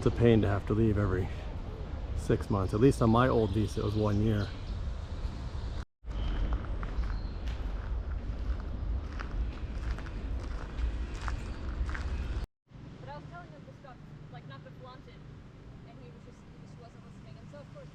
a pain to have to leave every 6 months. At least on my old visa, it was 1 year. But I was telling him the stuff, like not to flaunt it, and he just wasn't listening. And so of course.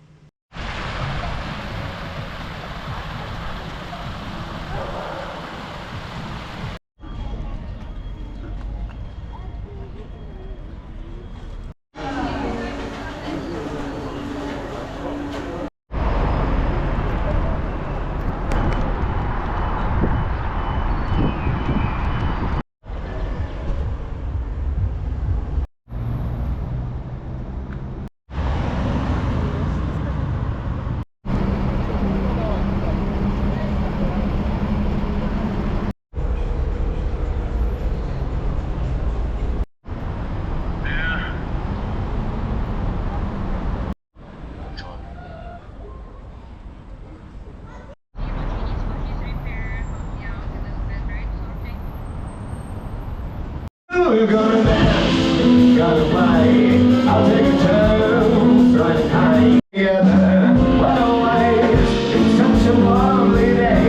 We're gonna dance, gonna play. I'll take a turn, running high together. What always, it's such a lovely day.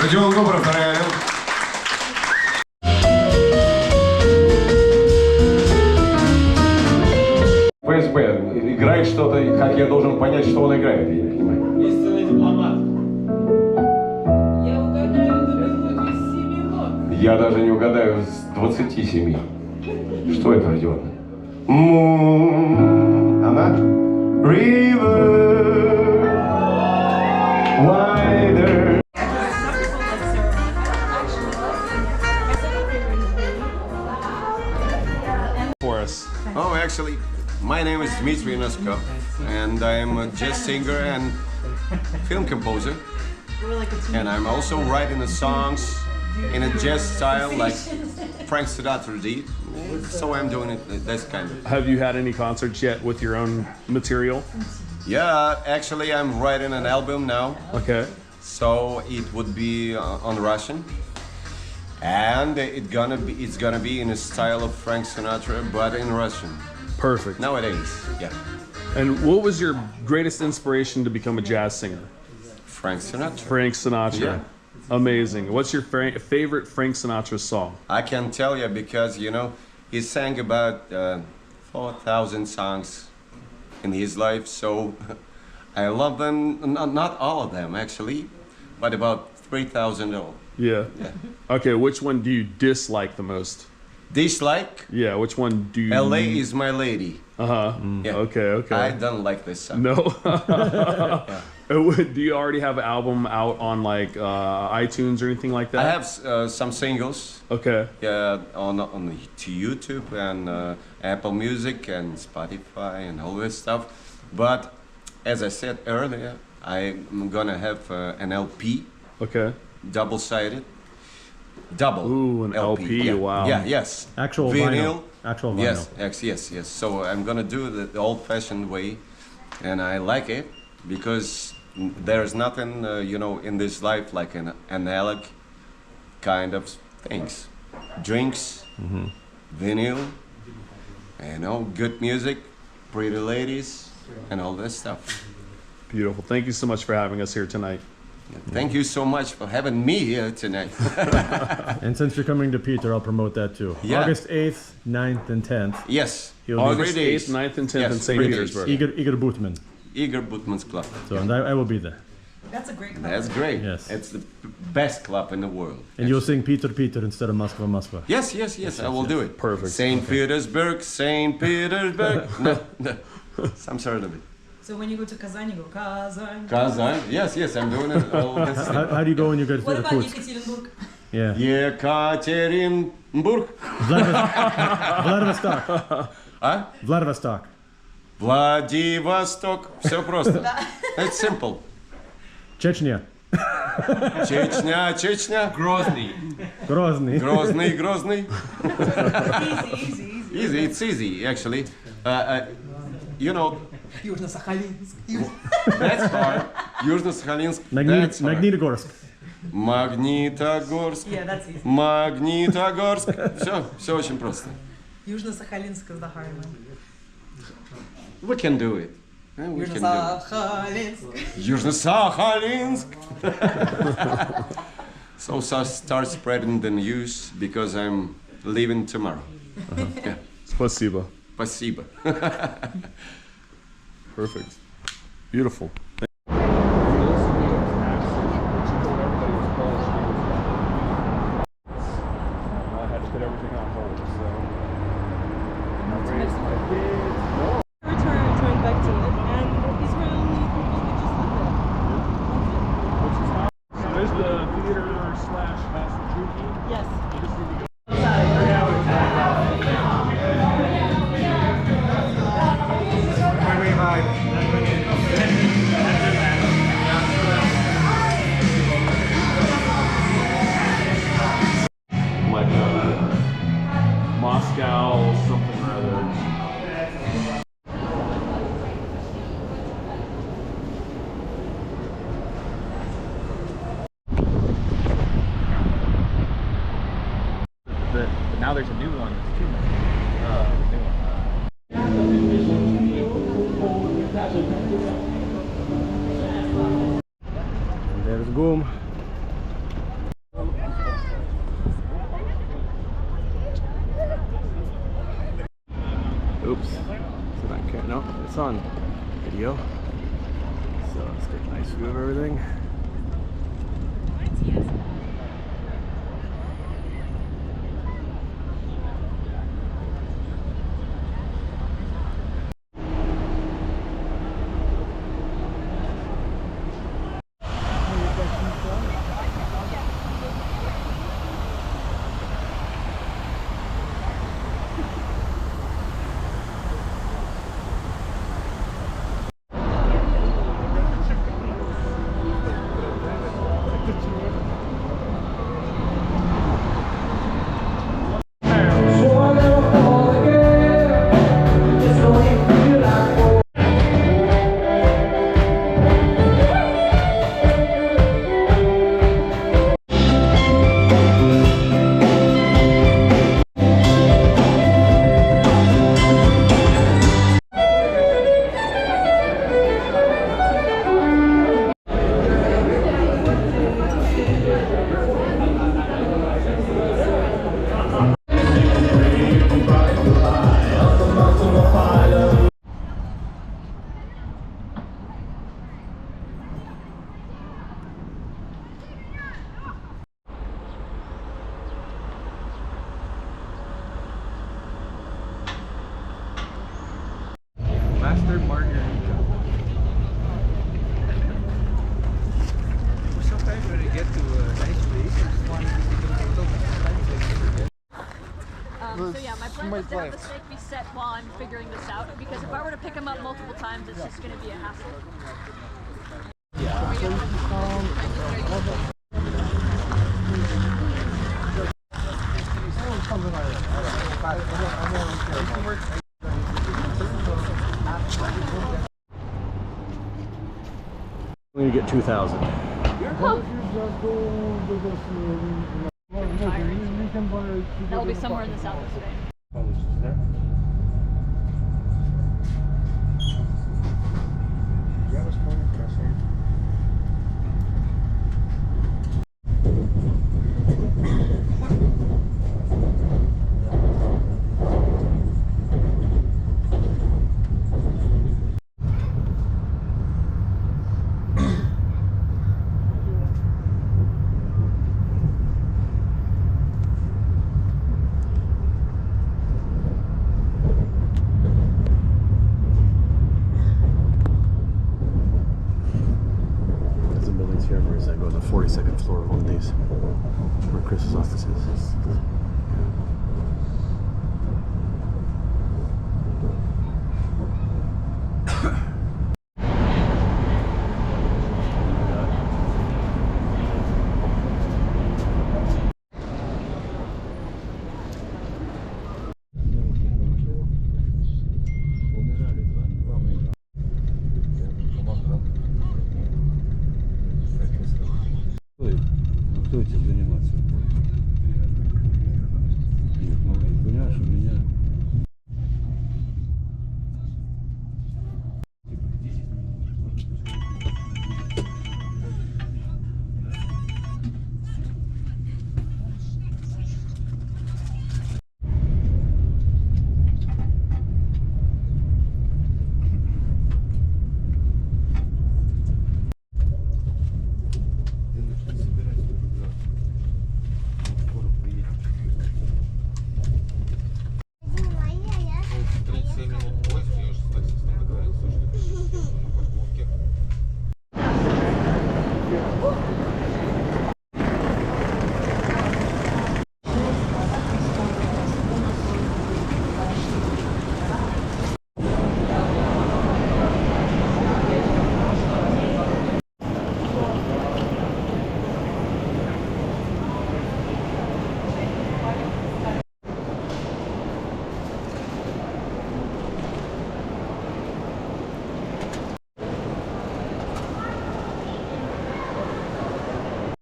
Родион Губров, повторяю. ФСБ играет что-то, как я должен понять, что он играет, я не понимаю. Истинный дипломат. Я угадаю, это из 7 нот. Я даже не угадаю с 27. Что это идет? Moon, она? River, wider. For us. Oh, actually, my name is Dmitry Noskov, and I am a jazz singer and film composer. And I'm also writing the songs in a jazz style like Frank Sinatra did. So I'm doing it this kind of. Have you had any concerts yet with your own material? Yeah, actually, I'm writing an album now. Okay. So it would be on Russian, and it's gonna be in a style of Frank Sinatra, but in Russian. Perfect. Nowadays, yeah. And what was your greatest inspiration to become a jazz singer? Frank Sinatra. Frank Sinatra. Yeah. Amazing. What's your favorite Frank Sinatra song? I can tell you because, you know, he sang about 4,000 songs in his life, so I love them, not all of them actually, but about 3,000 all. Yeah. Okay, which one do you dislike the most? Dislike? Yeah, which one do you... LA is my lady. Uh-huh. Yeah. Okay. I don't like this song. No? Yeah. Do you already have an album out on like iTunes or anything like that? I have some singles. Okay. Yeah, on to YouTube and Apple Music and Spotify and all this stuff. But as I said earlier, I'm gonna have an LP. Okay. Double-sided. Ooh, an LP. Yeah. Wow. Yeah, yes. Actual vinyl. Actual vinyl. Yes. So I'm gonna do the old-fashioned way, and I like it because there's nothing, you know, in this life like an analog kind of things. Drinks, vinyl, you know, good music, pretty ladies, and all this stuff. Beautiful. Thank you so much for having us here tonight. Thank you so much for having me here tonight. And since you're coming to Peter, I'll promote that too. Yeah. August 8th, 9th, and 10th. Yes. August 3 8th, 9th, and 10th Yes, in St. 3 days. Petersburg. Igor Butman. Igor Butman's club. So, and I will be there. That's a great club. That's great. Yes. It's the best club in the world. And you'll sing Peter instead of Moskva. Yes, I will do it. Perfect. St. Petersburg, St. Petersburg. No. Some sort of it. So when you go to Kazan, you go Kazan. Kazan. Yes, I'm doing it all this. How do you go when you go to What about Irkutsk? Yekaterinburg? Yeah. Екатеринбург. Vladivostok. А? Vladivostok. Владивосток. Все просто. It's simple. Chechnya. Чечня. Grozny. Грозный. Easy. Easy, it's easy actually. You know, Южно-Сахалинск. That's hard. Южно-Сахалинск. That's hard. Magnitogorsk. Магнитогорск. Yeah, that's easy. Магнитогорск. Все очень просто. Южно-Сахалинск is the hard one. We can do it. We can do it. Южно-Сахалинск. Южно-Сахалинск. So start spreading the news because I'm leaving tomorrow. Yeah. Спасибо. Спасибо. Perfect. Beautiful. I had to put everything on hold, so I raised my kids. No. Return back to it, and Israel could just live there. Which is how. So there's the theater slash Master Juki. Yes. You just need to go. Like Moscow something or other. But now there's a new one. There's two new one. And there's Boom. Oops. So that can't, no, it's on video. So let's get a nice view of everything. Master Margarita. Sometimes when you get to a nice place, you just want to take a photo. So yeah, my plan was to have the steak be set while I'm figuring this out, because if I were to pick them up multiple times, it's just going to be a hassle. You get 2,000. That'll be somewhere in the south of Spain. Here, where is that? Go to the 42nd floor of one of these, where Chris's office is.